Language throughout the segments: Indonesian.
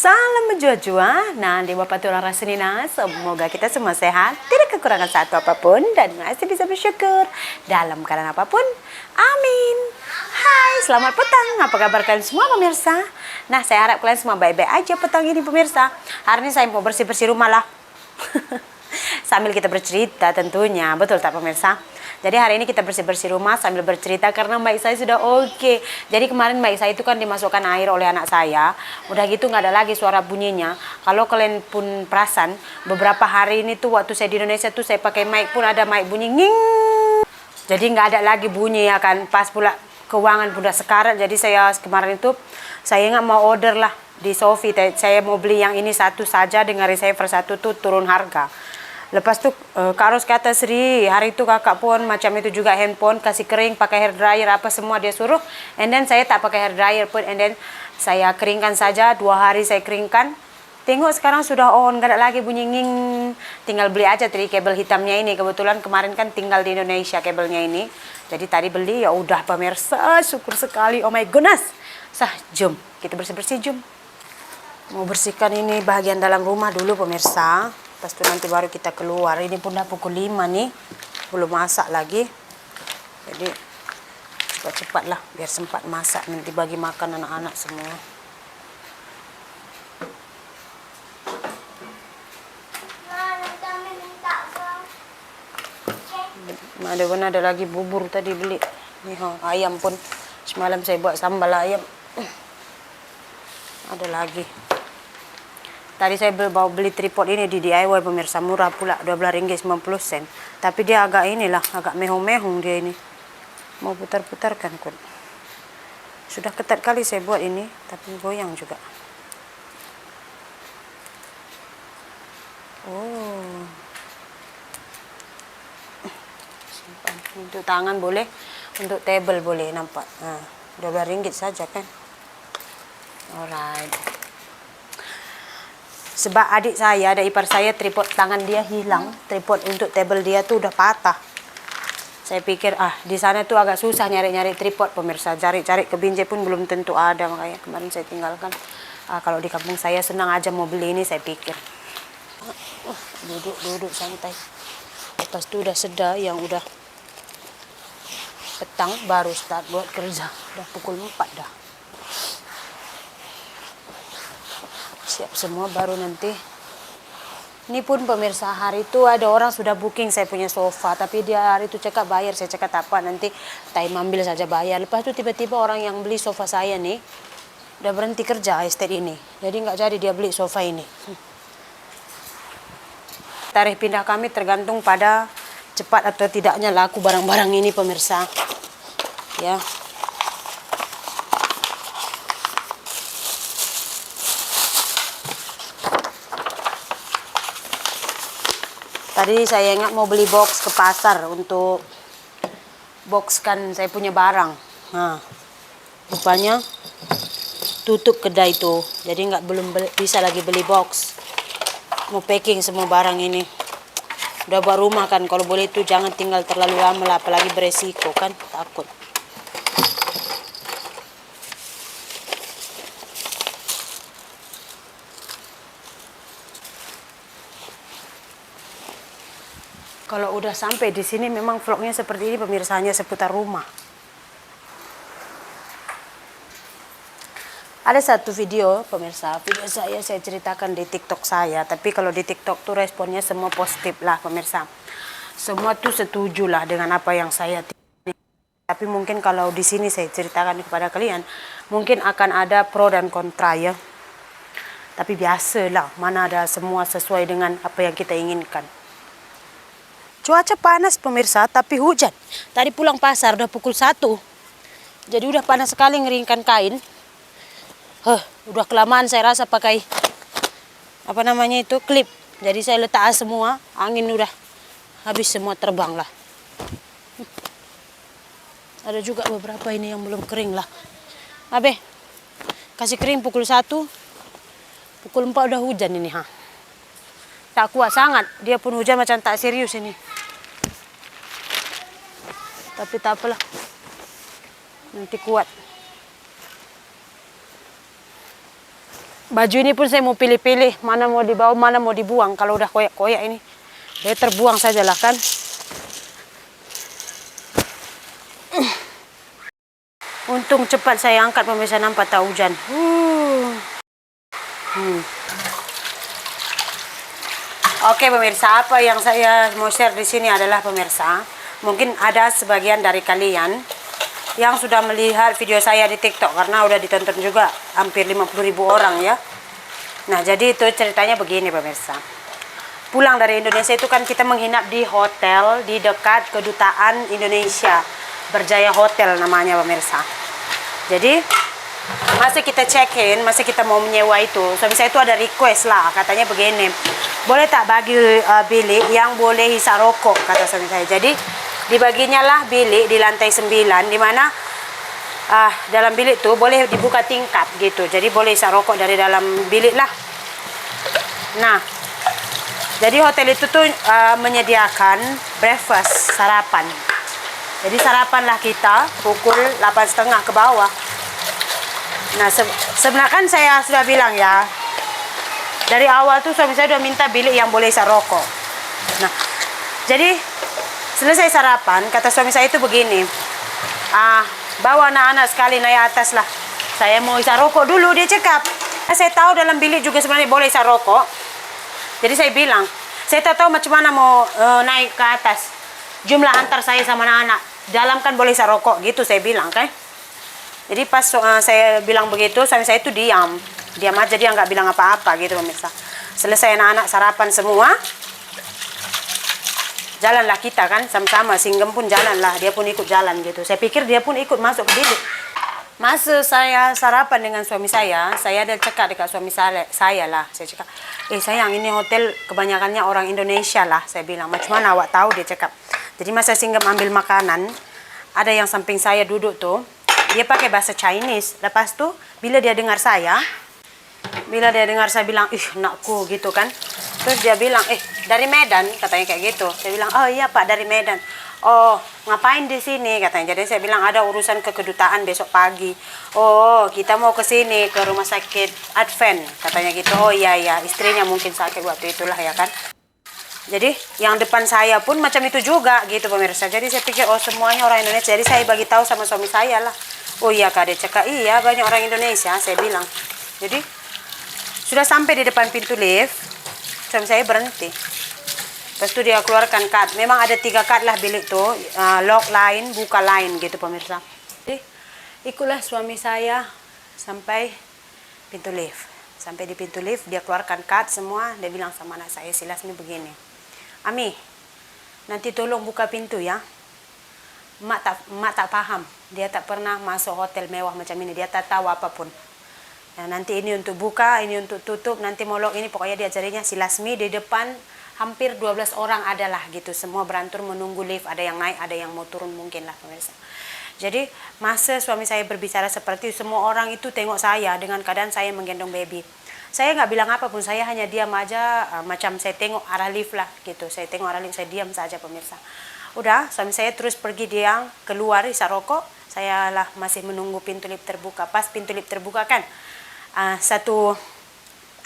Salam menjua-jua, nah di Bapak Tulang Rasunina, semoga kita semua sehat, tidak kekurangan satu apapun, dan masih bisa bersyukur dalam keadaan apapun. Amin. Hai, selamat petang. Apa kabar kalian semua pemirsa? Nah, saya harap kalian semua baik-baik aja petang ini pemirsa. Hari ini saya mau bersih-bersih rumah lah. Sambil kita bercerita tentunya, betul tak pemirsa? Jadi hari ini kita bersih-bersih rumah sambil bercerita karena mbak saya sudah oke. Jadi kemarin mbak saya itu kan dimasukkan air oleh anak saya. Udah gitu nggak ada lagi suara bunyinya. Kalau kalian pun perasan, beberapa hari ini tuh waktu saya di Indonesia tuh saya pakai mic pun ada mic bunyi nging. Jadi nggak ada lagi bunyi ya kan. Pas pula keuangan udah sekarat. Jadi saya kemarin itu saya nggak mau order lah di Shopee. Saya mau beli yang ini satu saja dengan receiver satu tuh turun harga. Lepas tuh Kak Ros kata Sri, hari itu kakak pun macam itu juga handphone kasih kering pakai hair dryer apa semua dia suruh. And then saya tak pakai hair dryer pun, and then saya keringkan saja 2 hari saya keringkan. Tengok sekarang sudah on, gak ada lagi bunyi nging. Tinggal beli aja tadi kabel hitamnya ini. Kebetulan kemarin kan tinggal di Indonesia kabelnya ini. Jadi tadi beli ya udah pemirsa, syukur sekali. Oh my goodness. Sah, jom kita bersih-bersih jom. Mau bersihkan ini bagian dalam rumah dulu pemirsa. Pas itu nanti baru kita keluar. Ini pun udah pukul 5 nih. Belum masak lagi. Jadi cepat-cepat lah biar sempat masak nanti bagi makan anak-anak semua. Ada lagi bubur tadi beli. Nih, ayam pun semalam saya buat sambal ayam. Ada lagi. Tadi saya bawa beli tripod ini di DIY pemirsa, murah pula, Rp12.90. Tapi dia agak inilah, agak mehong-mehong dia ini. Mau putar-putarkan kun. Sudah ketat kali saya buat ini, tapi goyang juga. Oh. Simpan. Untuk tangan boleh, untuk table boleh, nampak. Nah, Rp12 saja kan. Alright. Sebab adik saya, ada ipar saya, tripod tangan dia hilang. Tripod untuk table dia tuh udah patah. Saya pikir, di sana tuh agak susah nyari-nyari tripod pemirsa. Cari-cari ke Binjai pun belum tentu ada. Makanya kemarin saya tinggalkan. Kalau di kampung saya senang aja mau beli ini, saya pikir. Duduk santai. Lepas itu udah seda yang udah petang, baru start buat kerja. Udah pukul 4 dah. Siap semua baru nanti. Ini pun pemirsa hari itu ada orang sudah booking saya punya sofa, tapi dia hari itu cakap bayar. Saya cakap apa, nanti time ambil saja bayar. Lepas itu tiba-tiba orang yang beli sofa saya nih udah berhenti kerja estate ini, jadi nggak jadi dia beli sofa ini. Tarikh pindah kami tergantung pada cepat atau tidaknya laku barang-barang ini pemirsa ya. Tadi saya ingat mau beli box ke pasar untuk boxkan saya punya barang. Nah, rupanya tutup kedai itu, jadi belum bisa lagi beli box. Mau packing semua barang ini. Udah buat rumah kan, kalau boleh itu jangan tinggal terlalu lama lah, apalagi beresiko kan, takut. Kalau udah sampai di sini memang vlognya seperti ini pemirsanya seputar rumah. Ada satu video pemirsa, video saya ceritakan di TikTok saya. Tapi kalau di TikTok tuh responnya semua positif lah pemirsa. Semua tuh setuju lah dengan apa yang saya. Tapi mungkin kalau di sini saya ceritakan kepada kalian, mungkin akan ada pro dan kontra ya. Tapi biasalah, mana ada semua sesuai dengan apa yang kita inginkan. Cuaca panas pemirsa, tapi hujan. Tadi pulang pasar udah pukul 1. Jadi udah panas sekali ngeringkan kain. Udah kelamaan saya rasa pakai apa namanya itu, klip. Jadi saya letak semua, angin udah habis semua terbang lah. Ada juga beberapa ini yang belum kering lah. Abe, kasih kering pukul 1. Pukul 4 udah hujan ini Tak kuat sangat, dia pun hujan macam tak serius ini. Tapi tak apalah, nanti kuat. Baju ini pun saya mau pilih-pilih mana mau dibawa, mana mau dibuang. Kalau udah koyak-koyak ini, dia terbuang sajalah kan. Untung cepat saya angkat pemirsa, nampak tak hujan. Oke pemirsa, apa yang saya mau share di sini adalah pemirsa, mungkin ada sebagian dari kalian yang sudah melihat video saya di TikTok karena udah ditonton juga hampir 50.000 orang ya. Nah, jadi itu ceritanya begini pemirsa. Pulang dari Indonesia itu kan kita menginap di hotel di dekat kedutaan Indonesia. Berjaya Hotel namanya pemirsa. Jadi masih kita check-in, masih kita mau menyewa itu. Suami saya itu ada request lah, katanya begini. Boleh tak bagi bilik yang boleh hisap rokok, kata suami saya. Jadi dibaginya lah bilik di lantai 9, di mana dalam bilik tuh boleh dibuka tingkap gitu. Jadi boleh hisap rokok dari dalam bilik lah. Nah, jadi hotel itu tuh menyediakan breakfast, sarapan. Jadi sarapan lah kita pukul 8.30 ke bawah. Nah, sebenarnya kan saya sudah bilang ya, dari awal tuh suami saya udah minta bilik yang boleh hisap rokok. Nah, jadi selesai sarapan, kata suami saya itu begini, bawa anak-anak sekali naik atas lah. Saya mau hisap rokok dulu, dia cakap. Saya tahu dalam bilik juga sebenarnya boleh hisap rokok. Jadi saya bilang, saya tak tahu macam mana mau naik ke atas. Jumlah antar saya sama anak-anak. Dalam kan boleh hisap rokok, gitu saya bilang kan. Jadi pas saya bilang begitu, suami saya itu diam aja, dia nggak bilang apa-apa gitu pemirsa. Selesai anak-anak sarapan semua, jalanlah kita kan sama-sama. Singgem pun jalanlah, dia pun ikut jalan gitu. Saya pikir dia pun ikut masuk ke bilik. Masa saya sarapan dengan suami saya ada cakap dekat suami saya lah. Saya cakap, sayang, ini hotel kebanyakannya orang Indonesia lah. Saya bilang, macam mana awak tahu, dia cakap. Jadi masa Singgem ambil makanan, ada yang samping saya duduk tuh, dia pakai bahasa Chinese. Lepas tuh bila dia dengar saya bilang, nakku gitu kan. Terus dia bilang, dari Medan, katanya kayak gitu. Saya bilang, oh iya Pak, dari Medan. Oh, ngapain di sini, katanya. Jadi saya bilang ada urusan ke kedutaan besok pagi. Oh, kita mau ke sini ke rumah sakit Advent, katanya gitu. Oh iya, istrinya mungkin sakit waktu itulah ya kan. Jadi yang depan saya pun macam itu juga gitu pemirsa. Jadi saya pikir semuanya orang Indonesia. Jadi saya bagi tahu sama suami saya lah. Oh iya Kak, dia cakap, iya banyak orang Indonesia, saya bilang. Jadi sudah sampai di depan pintu lift, suami saya berhenti. Lepas itu dia keluarkan kad. Memang ada 3 kad lah bilik tuh, lock line, buka line gitu pemirsa. Jadi ikutlah suami saya sampai pintu lift. Sampai di pintu lift, dia keluarkan kad semua. Dia bilang sama anak saya, Silas ini begini, Ami, nanti tolong buka pintu ya. Mak tak paham. Dia tak pernah masuk hotel mewah macam ini. Dia tak tahu apapun. Nah, nanti ini untuk buka, ini untuk tutup, nanti mau lock ini. Pokoknya diajarinya si Lasmi di depan hampir 12 orang adalah gitu. Semua berantur menunggu lift. Ada yang naik, ada yang mau turun mungkin lah pemirsa. Jadi masa suami saya berbicara seperti itu, semua orang itu tengok saya dengan keadaan saya menggendong baby. Saya nggak bilang apapun, saya hanya diam aja, macam saya tengok arah lift lah gitu. Saya tengok arah lift, saya diam saja pemirsa. Udah, suami saya terus pergi, dia keluar hisap rokok. Saya lah masih menunggu pintu lift terbuka. Pas pintu lift terbuka kan, satu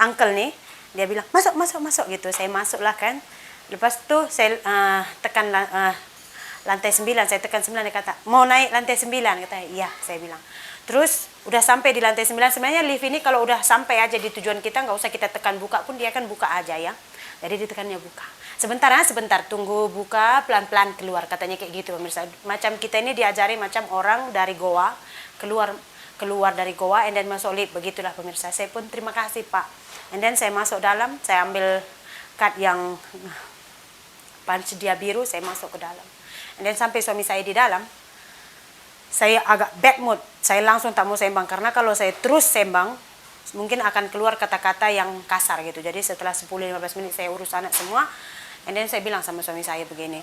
uncle nih, dia bilang, masuk gitu. Saya masuk lah kan. Lepas tu saya tekan lantai 9, saya tekan 9, dia kata, mau naik lantai 9, kata, iya, saya bilang. Terus udah sampai di lantai 9, sebenarnya lift ini kalau udah sampai aja di tujuan kita, nggak usah kita tekan buka pun, dia kan buka aja ya. Jadi ditekannya buka. Sebentar, tunggu buka, pelan-pelan keluar, katanya kayak gitu pemirsa. Macam kita ini diajari macam orang dari Goa, keluar dari Goa, and then masuk lift, begitulah pemirsa. Saya pun terima kasih Pak. And then saya masuk dalam, saya ambil kad yang pansedia biru, saya masuk ke dalam. And then sampai suami saya di dalam, saya agak bad mood. Saya langsung tak mau sembang, karena kalau saya terus sembang, mungkin akan keluar kata-kata yang kasar gitu. Jadi setelah 10-15 menit saya urus anak semua, and then saya bilang sama suami saya begini,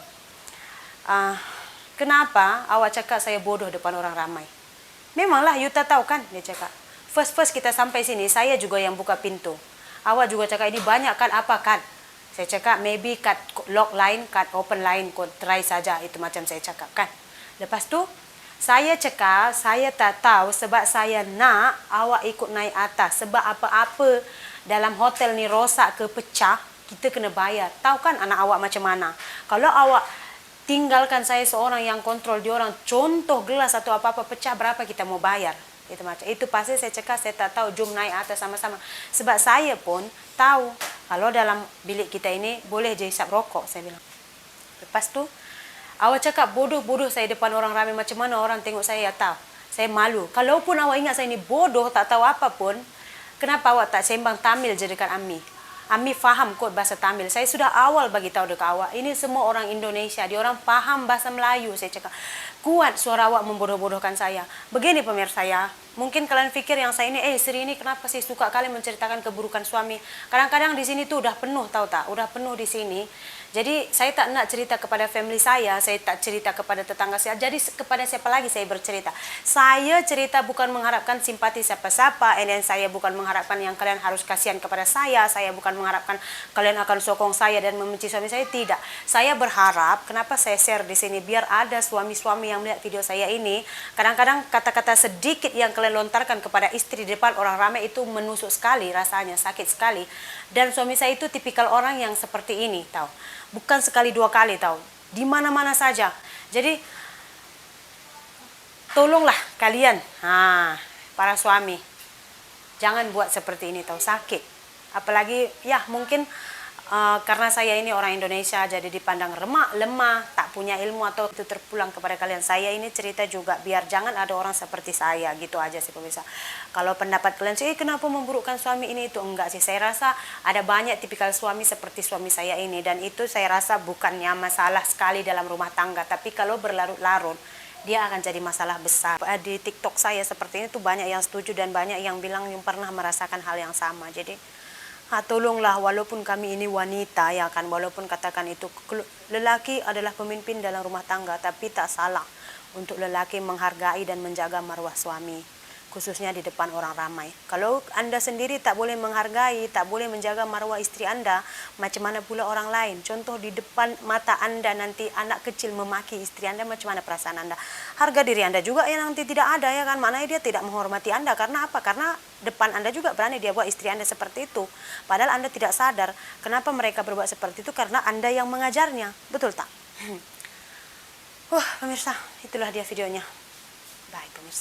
kenapa awak cakap saya bodoh depan orang ramai? Memanglah, you tak tahu kan, dia cakap. First kita sampai sini, saya juga yang buka pintu. Awak juga cakap ini banyak kan, apa kan? Saya cakap maybe cut lock line, cut open line, kau try saja, itu macam saya cakap kan. Lepas tu Saya cakap, saya tak tahu sebab saya nak awak ikut naik atas. Sebab apa-apa dalam hotel ni rosak ke pecah, kita kena bayar. Tahu kan anak awak macam mana? Kalau awak tinggalkan saya seorang yang kontrol diorang, contoh gelas atau apa-apa pecah, berapa kita mau bayar? Itu macam itu pasti saya cakap saya tak tahu, jom naik atas sama-sama. Sebab saya pun tahu kalau dalam bilik kita ini boleh je hisap rokok, saya bilang. Lepas tu awak cakap bodoh-bodoh saya depan orang ramai, macam mana orang tengok saya tahu? Saya malu. Kalaupun awak ingat saya ni bodoh, tak tahu apa pun, kenapa awak tak sembang Tamil je dekat Ami? Ami faham kot bahasa Tamil. Saya sudah awal bagi tahu dekat awak. Ini semua orang Indonesia, dia orang faham bahasa Melayu. Saya cakap, kuat suara awak membodoh-bodohkan saya. Begini pemirsa ya, mungkin kalian fikir yang saya ini, Sri ini kenapa sih suka kali menceritakan keburukan suami? Kadang-kadang di sini tuh udah penuh, tahu tak? Udah penuh di sini. Jadi saya tak nak cerita kepada family saya tak cerita kepada tetangga saya. Jadi kepada siapa lagi saya bercerita? Saya cerita bukan mengharapkan simpati siapa-siapa, dan saya bukan mengharapkan yang kalian harus kasihan kepada saya bukan mengharapkan kalian akan sokong saya dan membenci suami saya, tidak. Saya berharap, kenapa saya share di sini, biar ada suami-suami yang melihat video saya ini, kadang-kadang kata-kata sedikit yang kalian lontarkan kepada istri di depan orang ramai itu menusuk sekali, rasanya sakit sekali. Dan suami saya itu tipikal orang yang seperti ini, tahu. Bukan sekali dua kali, tahu. Di mana-mana saja. Jadi tolonglah kalian, para suami, jangan buat seperti ini, tahu, sakit. Apalagi ya mungkin karena saya ini orang Indonesia jadi dipandang lemah, tak punya ilmu atau itu terpulang kepada kalian. Saya ini cerita juga biar jangan ada orang seperti saya, gitu aja sih pemirsa. Kalau pendapat kalian sih kenapa memburukkan suami ini, itu enggak sih. Saya rasa ada banyak tipikal suami seperti suami saya ini, dan itu saya rasa bukannya masalah sekali dalam rumah tangga, tapi kalau berlarut-larut dia akan jadi masalah besar. Di TikTok saya seperti ini tuh banyak yang setuju dan banyak yang bilang yang pernah merasakan hal yang sama. Jadi tolonglah, walaupun kami ini wanita ya kan, walaupun katakan itu lelaki adalah pemimpin dalam rumah tangga, tapi tak salah untuk lelaki menghargai dan menjaga marwah suami, khususnya di depan orang ramai. Kalau Anda sendiri tak boleh menghargai, tak boleh menjaga marwah istri Anda, macam mana pula orang lain? Contoh di depan mata Anda nanti anak kecil memaki istri Anda, macam mana perasaan Anda? Harga diri Anda juga yang nanti tidak ada ya kan, maknanya dia tidak menghormati Anda. Karena apa? Karena depan Anda juga berani dia buat istri Anda seperti itu. Padahal Anda tidak sadar kenapa mereka berbuat seperti itu, karena Anda yang mengajarnya. Betul tak? Pemirsa, itulah dia videonya. Bye pemirsa.